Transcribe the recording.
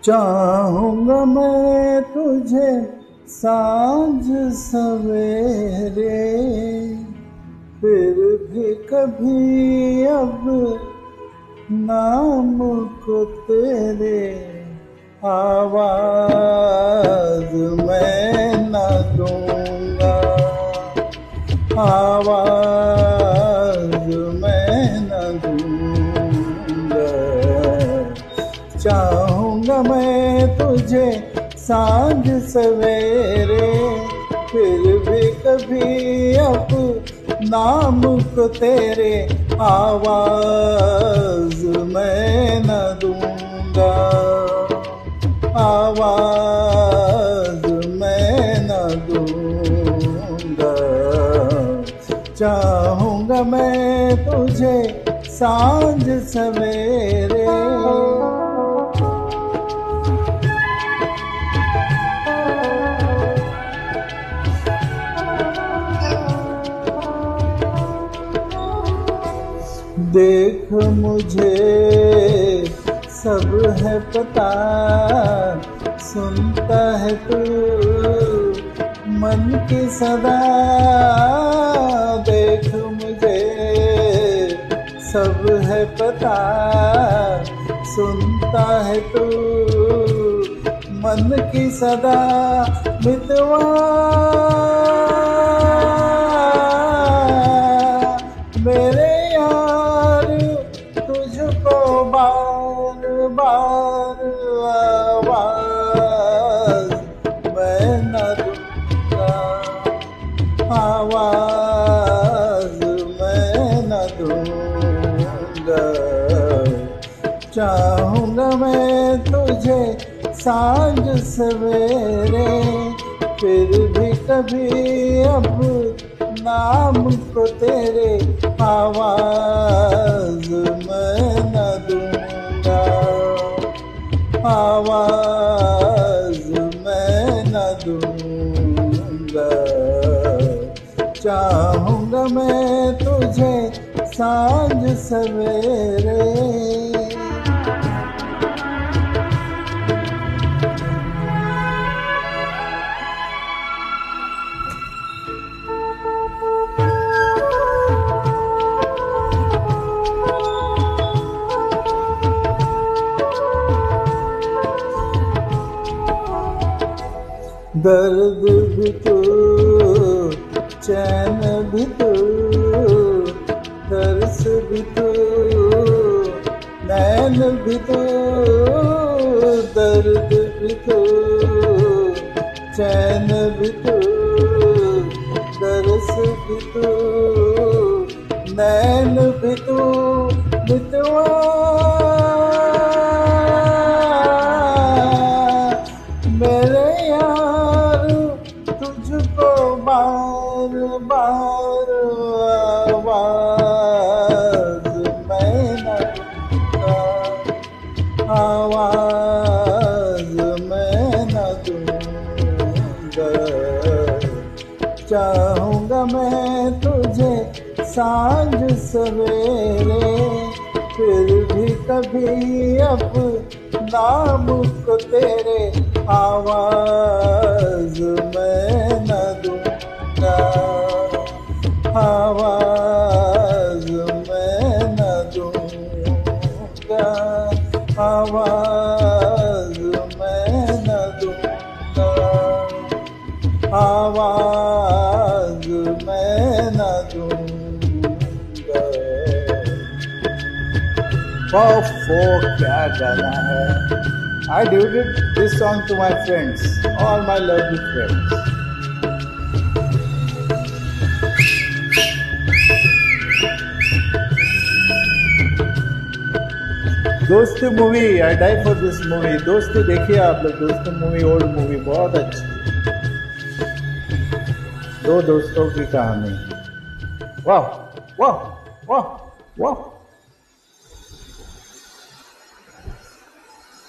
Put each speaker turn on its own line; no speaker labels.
चाहूंगा मैं तुझे सांझ सवेरे, फिर भी कभी अब नाम को तेरे आवाज मैं न दूंगा, आवाज मैं न दूंगा। चाहूंगा मैं तुझे सांझ सवेरे, फिर भी कभी अब नाम को तेरे आवाज मैं न दूंगा, आवाज मैं न दूंगा। चाहूंगा मैं तुझे सांझ सवेरे। देख मुझे सब है पता, सुनता है तू मन की सदा। देख मुझे सब है पता, सुनता है तू मन की सदा। मितवा मेरे तुझको बार बार आवाज मैं न दूंगा, आवाज मैं न दूंगा। चाहूंगा मैं तुझे सांझ सवेरे, फिर भी कभी अब नाम को तेरे आवाज मैं न दूंगा, आवाज मैं न दूंगा। चाहूंगा मैं तुझे सांझ सवेरे। दर्द भी तू, चैन भी तू, तरस भी तू, नैन भी तू। दर्द भी तू, चैन भी तू, तरस भी तू, नैन भी तू। मितवा मेरे तुझको बार बार आवाज मैं न दूंगा, आवाज मैं न दूंगा। चाहूंगा मैं तुझे सांझ सवेरे, फिर भी कभी अब नाम को तेरे आवाज मैं न दूंगा, आवाज मैं न दूंगा, आवाज मैं न दूंगा, आवाज मैं न दूंगा। क्या गाना है। I dedicated this song to my friends, all my lovely friends. Dosti movie, I die for this movie. Dosti देखिए आप लोग, दोस्ती मूवी ओल्ड मूवी बहुत अच्छी। दो दोस्तों की कहानी। वाह वाह वाह वाह।